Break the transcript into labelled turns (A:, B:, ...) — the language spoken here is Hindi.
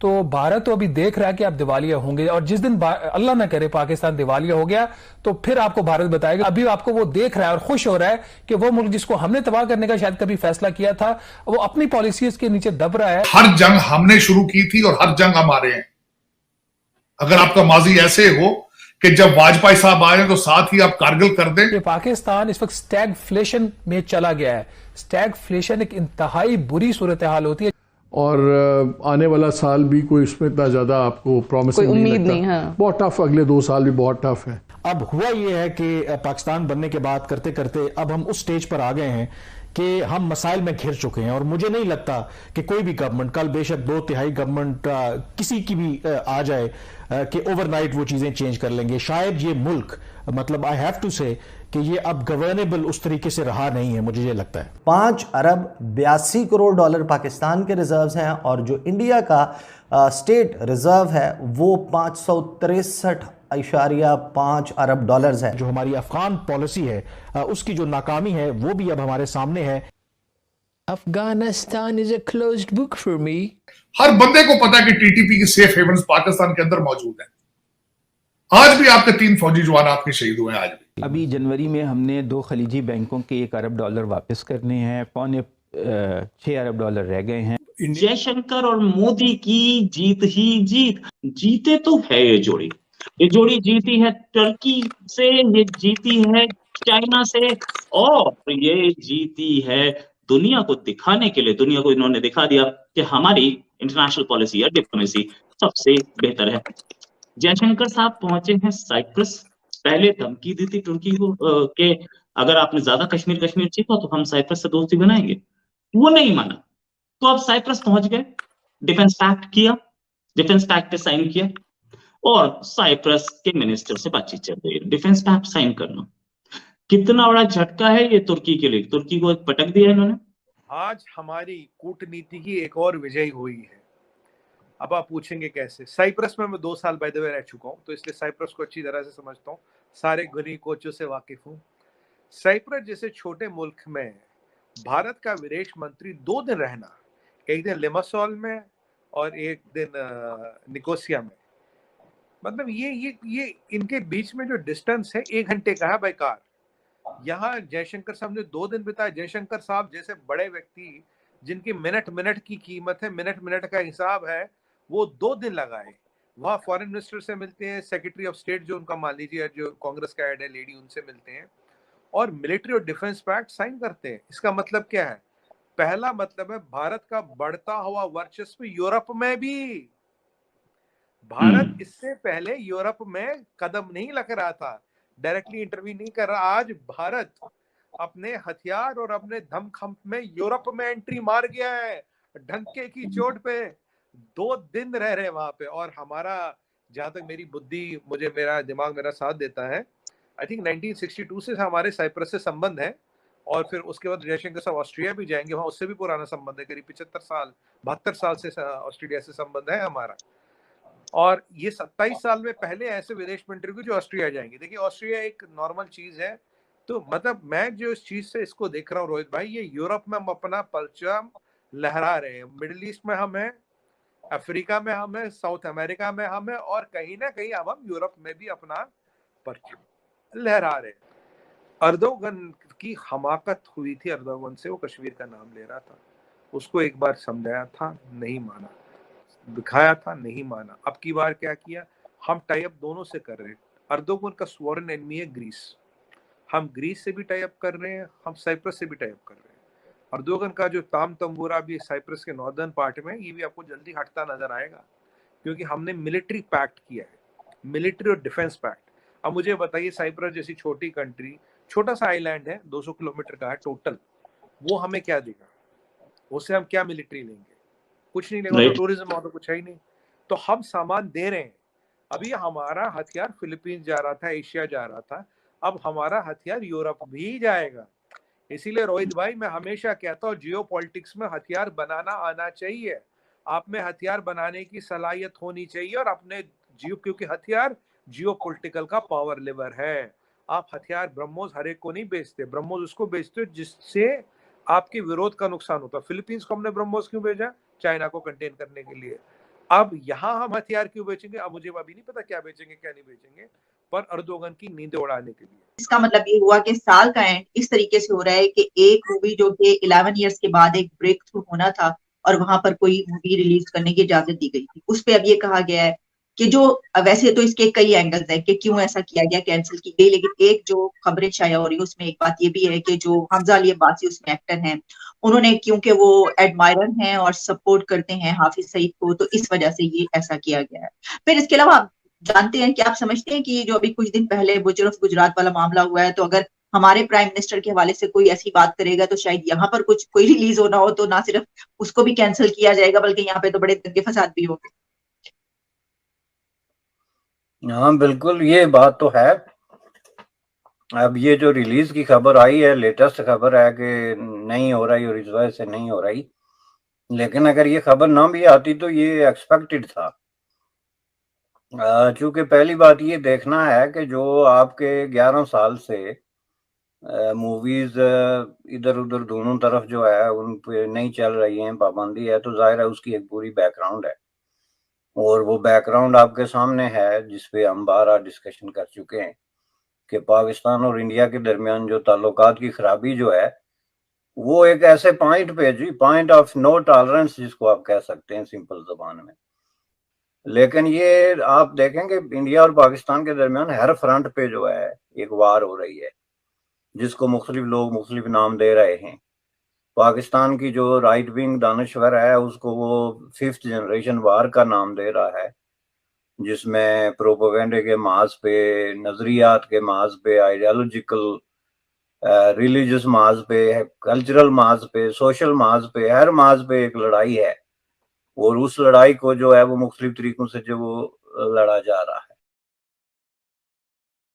A: तो भारत तो अभी देख रहा है कि आप दिवालिया होंगे, और जिस दिन अल्लाह ना करे पाकिस्तान दिवालिया हो गया तो फिर आपको भारत बताएगा। अभी आपको वो देख रहा है और खुश हो रहा है कि वो मुल्क जिसको हमने तबाह करने का शायद कभी फैसला किया था, वो अपनी पॉलिसीज के नीचे दब रहा है।
B: हर जंग हमने शुरू की थी और हर जंग हमारे हैं। अगर आपका माजी ऐसे हो कि जब वाजपेयी साहब आए तो साथ ही आप कारगिल कर दें।
A: कि पाकिस्तान इस वक्त स्टैगफ्लेशन में चला गया है। स्टैगफ्लेशन एक इंतहाई बुरी सूरत हाल होती है,
C: और आने वाला साल भी कोई इसमें इतना ज्यादा आपको प्रॉमिसिंग नहीं लगता।
D: नहीं, हाँ।
C: बहुत टफ, अगले 2 साल भी बहुत टफ है।
E: अब हुआ ये है कि पाकिस्तान बनने के बाद करते करते अब हम उस स्टेज पर आ गए हैं कि हम मसाइल में घिर चुके हैं, और मुझे नहीं लगता कि कोई भी गवर्नमेंट, कल बेशक 2/3 गवर्नमेंट किसी की भी आ जाए कि ओवरनाइट वो चीजें चेंज कर लेंगे। शायद ये मुल्क, मतलब आई हैव टू से कि ये अब गवर्नेबल उस तरीके से रहा नहीं है, मुझे ये लगता है।
F: 5 अरब 82 करोड़ डॉलर पाकिस्तान के रिजर्व्स हैं, और जो इंडिया का स्टेट रिजर्व है वो 563.5 अरब डॉलर्स है।
E: जो हमारी अफगान पॉलिसी है उसकी जो नाकामी है वो भी अब हमारे सामने है।
G: Afghanistan is a closed book for me.
B: हर बंदे को पता है कि टीटीपी के सेफ हेवन्स पाकिस्तान के अंदर मौजूद हैं। आज भी आपके 3 फौजी जवान आपके शहीद हुए हैं। आज भी
H: अभी जनवरी में हमने 2 खलीजी बैंकों के 1 अरब डॉलर वापस करने हैं, 6 अरब डॉलर रह गए हैं।
I: जयशंकर और मोदी की जीत ही जीत, जीते तो है ये जोड़ी जीती है टर्की से, ये जीती है चाइना से, और ये जीती है दुनिया को दिखाने के लिए। दुनिया को इन्होंने दिखा दिया कि हमारी इंटरनेशनल पॉलिसी या डिप्लोमेसी सबसे बेहतर है। जयशंकर साहब पहुंचे हैं साइप्रस। पहले धमकी दी थी तुर्की को कि अगर आपने ज्यादा कश्मीर जीता तो हम साइप्रस से दोस्ती बनाएंगे, वो नहीं माना। तो अब साइप्रस पहुंच गए, डिफेंस पैक्ट किया, डिफेंस पैक्ट पे साइन किया, और साइप्रस के मिनिस्टर से बातचीत चल रही है। डिफेंस पैक्ट साइन करना कितना बड़ा झटका है ये तुर्की के लिए। तुर्की को पटक दिया इन्होंने।
J: आज हमारी कूटनीति की एक और विजय हुई है। अब आप पूछेंगे कैसे। साइप्रस में मैं 2 साल बाय द वे रह चुका हूं, तो इसलिए साइप्रस को अच्छी तरह से समझता हूं, सारे गुनी कोचों से वाकिफ हूं। साइप्रस जैसे छोटे मुल्क में भारत का विदेश मंत्री 2 दिन रहना, एक दिन लिमासोल में और एक दिन निकोसिया में, मतलब ये इनके बीच में जो डिस्टेंस है 1 घंटे का है बाय कार। यहाँ जयशंकर साहब ने 2 दिन बिताए। जयशंकर साहब जैसे बड़े व्यक्ति जिनकी मिनट की कीमत है, मिनट का हिसाब है, वो 2 दिन लगाए। वहाँ फॉरेन मिनिस्टर से मिलते हैं, सेक्रेटरी ऑफ स्टेट जो उनका मान लीजिए जो कांग्रेस का हेड है लेडी, उनसे मिलते हैं, और मिलिट्री और डिफेंस पैक्ट साइन करते हैं। इसका मतलब क्या है? पहला मतलब है भारत का बढ़ता हुआ वर्चस्व यूरोप में भी। भारत इससे पहले यूरोप में कदम नहीं लग रहा था, डायरेक्टली इंटरव्यू नहीं कर रहा। आज भारत अपने हथियार और अपने दमखम में यूरोप में एंट्री मार गया है, ढंके की चोट पे। 2 दिन रह रहे वहां पे। और हमारा, जहां तक मेरी बुद्धि, मुझे मेरा दिमाग मेरा साथ देता है, आई थिंक 1962 से हमारे साइप्रस से संबंध है, और फिर उसके बाद जयशंकर साहब ऑस्ट्रिया भी जाएंगे, वहां उससे भी पुराना संबंध है, करीब 72 साल से ऑस्ट्रेलिया से संबंध है हमारा। और ये 27 साल में पहले ऐसे विदेश मंत्री को जो ऑस्ट्रिया जाएंगे। देखिए ऑस्ट्रिया एक नॉर्मल चीज है, तो मतलब मैं जो इस चीज से इसको देख रहा हूँ रोहित भाई, ये यूरोप में हम अपना परचम लहरा रहे हैं, मिडिल ईस्ट में हम हैं, अफ्रीका में हम हैं, साउथ अमेरिका में हम हैं, और कहीं ना कहीं अब हम यूरोप में भी अपना परचम लहरा रहे हैं। अर्दोगन की हमाकत हुई थी अर्दोगन से, वो कश्मीर का नाम ले रहा था, उसको एक बार समझाया था, नहीं माना, दिखाया था, नहीं माना। अब की बार क्या किया? हम टाई अप दोनों से कर रहे हैं। अर्दोगन का स्वॉरेन एनिमी है ग्रीस, हम ग्रीस से भी टाई अप कर रहे हैं, हम साइप्रस से भी टाई अप कर रहे हैं। अर्दोगन का जो ताम तंबूरा भी साइप्रस के नॉर्दर्न पार्ट में, ये भी आपको जल्दी हटता नजर आएगा, क्योंकि हमने मिलिट्री पैक्ट किया है, मिलिट्री और डिफेंस पैक्ट। अब मुझे बताइए, साइप्रस जैसी छोटी कंट्री, छोटा सा आइलैंड है, 200 किलोमीटर का है टोटल, वो हमें क्या देगा? उससे हम क्या मिलिट्री लेंगे? कुछ नहीं लेंगे, टूरिज्म और तो कुछ है ही नहीं। तो हम सामान दे रहे हैं। अभी हमारा हथियार फिलीपींस जा रहा था, एशिया जा रहा था, अब हमारा हथियार यूरोप भी जाएगा। इसीलिए रोहित भाई मैं हमेशा कहता हूँ, जियो पॉलिटिक्स में हथियार बनाना आना चाहिए, आप में हथियार बनाने की सलाहियत होनी चाहिए, और अपने क्योंकि हथियार जियो पॉलिटिकल का पावर लेवर है। आप हथियार ब्रह्मोस हर एक को नहीं बेचते, ब्रह्मोस उसको बेचते हो जिससे आपके विरोध का नुकसान होता है। फिलीपींस को हमने ब्रह्मोस क्यों भेजा? चाइना को कंटेन करने के लिए। अब यहाँ हम हथियार क्यों बेचेंगे, अब मुझे अभी नहीं पता क्या बेचेंगे क्या नहीं बेचेंगे, पर अर्दोगन की नींद उड़ाने के लिए।
D: इसका मतलब ये हुआ कि साल का एंड इस तरीके से हो रहा है कि एक मूवी जो कि 11 इयर्स के बाद एक ब्रेक थ्रू होना था और वहां पर कोई मूवी रिलीज करने की इजाजत दी गई थी, उस पे अब ये कहा गया है कि जो वैसे तो इसके कई एंगल्स हैं कि क्यों ऐसा किया गया, कैंसिल की गई, लेकिन एक जो खबरें शाया हो रही है उसमें एक बात ये भी है कि जो हमजा अली अब्बासी उसमें एक्टर हैं, उन्होंने क्योंकि वो एडमायरर हैं और सपोर्ट करते हैं हाफिज सईद को, तो इस वजह से ये ऐसा किया गया है। फिर इसके अलावा जानते हैं कि आप समझते हैं कि जो अभी कुछ दिन पहले बुजुर्ग गुजरात वाला मामला हुआ है, तो अगर हमारे प्राइम मिनिस्टर के हवाले से कोई ऐसी बात करेगा तो शायद यहाँ पर कुछ कोई रिलीज होना हो तो ना सिर्फ उसको भी कैंसिल किया जाएगा बल्कि यहाँ पे तो बड़े दंगे फसाद भी होंगे।
K: हाँ बिल्कुल, ये बात तो है। अब ये जो रिलीज की खबर आई है, लेटेस्ट खबर है कि नहीं हो रही और इस वजह से नहीं हो रही, लेकिन अगर ये खबर ना भी आती तो ये एक्सपेक्टेड था। चूंकि पहली बात ये देखना है कि जो आपके 11 साल से मूवीज इधर उधर दोनों तरफ जो है उन पे नहीं चल रही हैं, पाबंदी है, तो जाहिर है उसकी एक पूरी बैकग्राउंड है, और वो बैकग्राउंड आपके सामने है जिसपे हम बारह डिस्कशन कर चुके हैं कि पाकिस्तान और इंडिया के दरमियान जो ताल्लुकात की खराबी जो है वो एक ऐसे पॉइंट पे जी, पॉइंट ऑफ नो टॉलरेंस जिसको आप कह सकते हैं सिंपल जबान में। लेकिन ये आप देखेंगे इंडिया और पाकिस्तान के दरमियान हर फ्रंट पे जो है एक वार हो रही है, जिसको मुख्तलिफ लोग मुख्तलिफ नाम दे रहे हैं। पाकिस्तान की जो राइट विंग दानश्वर है उसको वो 5th जनरेशन वार का नाम दे रहा है, जिसमें प्रोपेगेंडे के माज पे, नजरियात के माज पे, आइडियोलॉजिकल रिलीजियस माज पे, कल्चरल माज पे, सोशल माज पे, हर माज पे एक लड़ाई है, और उस लड़ाई को जो है वो मुख्तलिफ तरीकों से जो वो लड़ा जा रहा है।